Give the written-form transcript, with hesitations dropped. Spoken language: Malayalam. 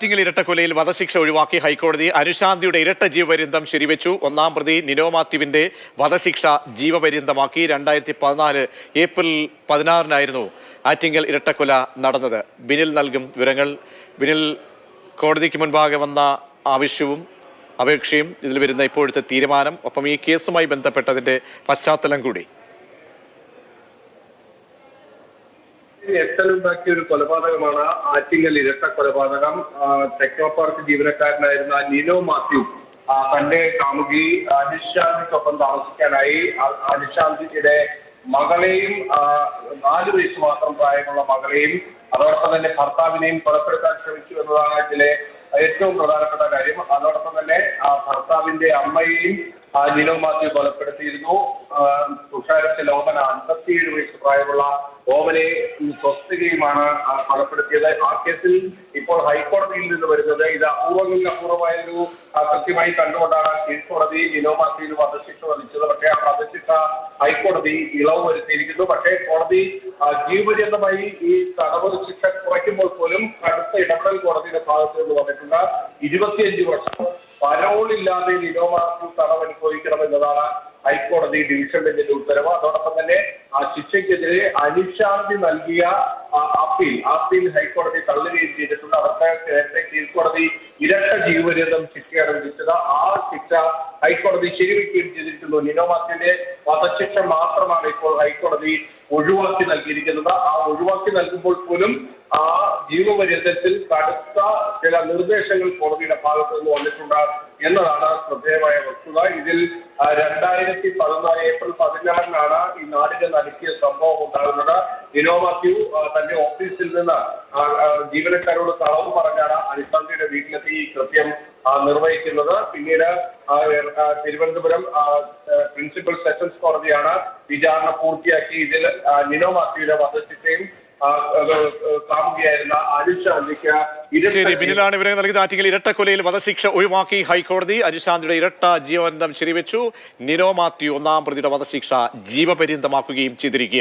ആറ്റിങ്ങൽ ഇരട്ടക്കൊലയിൽ വധശിക്ഷ ഒഴിവാക്കി ഹൈക്കോടതി. അനുശാന്തിയുടെ ഇരട്ട ജീവപര്യന്തം ശരിവെച്ചു. ഒന്നാം പ്രതി നിനോ മാത്യുവിന്റെ വധശിക്ഷ ജീവപര്യന്തമാക്കി. 2014 ഏപ്രിൽ 16 ആറ്റിങ്ങൽ ഇരട്ടക്കൊല നടന്നത്. ബിനിൽ നൽകും വിവരങ്ങൾ. ബിനിൽ, കോടതിക്ക് മുൻപാകെ വന്ന ആവശ്യവും അപേക്ഷയും ഇതിൽ വരുന്ന ഇപ്പോഴത്തെ തീരുമാനം, ഒപ്പം ഈ കേസുമായി ബന്ധപ്പെട്ടതിന്റെ പശ്ചാത്തലം കൂടി. എത്തലുണ്ടാക്കിയ ഒരു കൊലപാതകമാണ് ആറ്റിങ്ങൽ ഇരട്ട കൊലപാതകം. ടെക്നോ പാർക്ക് ജീവനക്കാരനായിരുന്ന നിനോ മാത്യു തന്റെ കാമുകി അനുശാന്തിക്കൊപ്പം താമസിക്കാനായി അനുശാന്തിയുടെ മകളെയും 4 വയസ്സ് മാത്രം പ്രായമുള്ള മകളെയും അതോടൊപ്പം തന്നെ ഭർത്താവിനെയും കൊലപ്പെടുത്താൻ ശ്രമിച്ചു എന്നതാണ് ഇതിലെ ഏറ്റവും പ്രധാനപ്പെട്ട കാര്യം. അതോടൊപ്പം തന്നെ ഭർത്താവിന്റെ അമ്മയെയും നിനോ മാത്യു കൊലപ്പെടുത്തിയിരുന്നു. തുഷാരത്തിൽ ഓമന 57 വയസ്സ് പ്രായമുള്ള ഓമനെ സ്വസ്തികയുമാണ് കൊലപ്പെടുത്തിയത്. ആ കേസിൽ ഇപ്പോൾ ഹൈക്കോടതിയിൽ നിന്ന് വരുന്നത് ഇത് അപൂർവങ്ങളിൽ അപൂർവമായൊരു കൃത്യമായി കണ്ടുകൊണ്ടാണ് കീഴ്ക്കോടതി നിനോ മാത്യുവിന് വധശിക്ഷ വിധിച്ചത്. പക്ഷേ ആ വധശിക്ഷ ഹൈക്കോടതി ഇളവ് വരുത്തിയിരിക്കുന്നു. പക്ഷേ കോടതി ജീവപര്യന്തമായി ഈ തടവ് ശിക്ഷ കുറയ്ക്കുമ്പോൾ പോലും കടുത്ത ഇടപെടൽ കോടതിയുടെ ഭാഗത്ത് നിന്ന് വന്നിട്ടുണ്ട്. 25 വർഷം പരോളില്ലാതെ നിനോ മാത്യു തടവ് അനുഭവിക്കണമെന്നതാണ് ഹൈക്കോടതി ഡിവിഷൻ ബെഞ്ചിന്റെ ഉത്തരവ്. അതോടൊപ്പം തന്നെ ആ ശിക്ഷയ്ക്കെതിരെ അനുശാന്തി നൽകിയ അപ്പീൽ ഹൈക്കോടതി തള്ളുകയും ചെയ്തിട്ടുണ്ട്. അവർക്ക് നേരത്തെ കീഴ്ക്കോടതി ഇരട്ട ജീവപര്യന്തം ശിക്ഷയാണ് വിധിച്ചത്. ആ ശിക്ഷ ഹൈക്കോടതി ശരിവെക്കുകയും ചെയ്തിരിക്കുന്നു. നിനോ മാത്യുവിന്റെ വധശിക്ഷ മാത്രമാണ് ഇപ്പോൾ ഹൈക്കോടതി ഒഴിവാക്കി നൽകിയിരിക്കുന്നത്. ആ ഒഴിവാക്കി നൽകുമ്പോൾ പോലും ആ ജീവപര്യന്തത്തിൽ കടുത്ത ചില നിർദ്ദേശങ്ങൾ കോടതിയുടെ ഭാഗത്തു നിന്ന് വന്നിട്ടുണ്ട് എന്നതാണ് ശ്രദ്ധേയമായ വസ്തുത. ഇതിൽ 2014 ഏപ്രിൽ 16 ഈ നാടിനെ നടുക്കിയ സംഭവം ഉണ്ടാകുന്നത്. നിനോ മാത്യു തന്റെ ഓഫീസിൽ നിന്ന് ജീവനക്കാരോട് കളവ് പറഞ്ഞാണ് അനുശാന്തിയുടെ വീട്ടിലെത്തി ഈ കൃത്യം നിർവഹിക്കുന്നത്. പിന്നീട് തിരുവനന്തപുരം പ്രിൻസിപ്പൽ സെഷൻസ് കോടതിയാണ് വിചാരണ പൂർത്തിയാക്കി ഇതിൽ നിനോ മാത്യുവിന്റെ വധശിക്ഷയും കാമുകിയായിരുന്ന അനുശാന്തിക്ക്. ശരി, ബിനിലാണ് വിവരങ്ങൾ നൽകിയത്. ആറ്റിങ്ങൽ ഇരട്ടക്കൊലയിൽ വധശിക്ഷ ഒഴിവാക്കി ഹൈക്കോടതി. അനുശാന്തിയുടെ ഇരട്ട ജീവപര്യന്തം ശരിവെച്ചു. നിനോ മാത്യു ഒന്നാം പ്രതിയുടെ വധശിക്ഷ ജീവപര്യന്തമാക്കുകയും ചെയ്തിരിക്കുകയാണ്.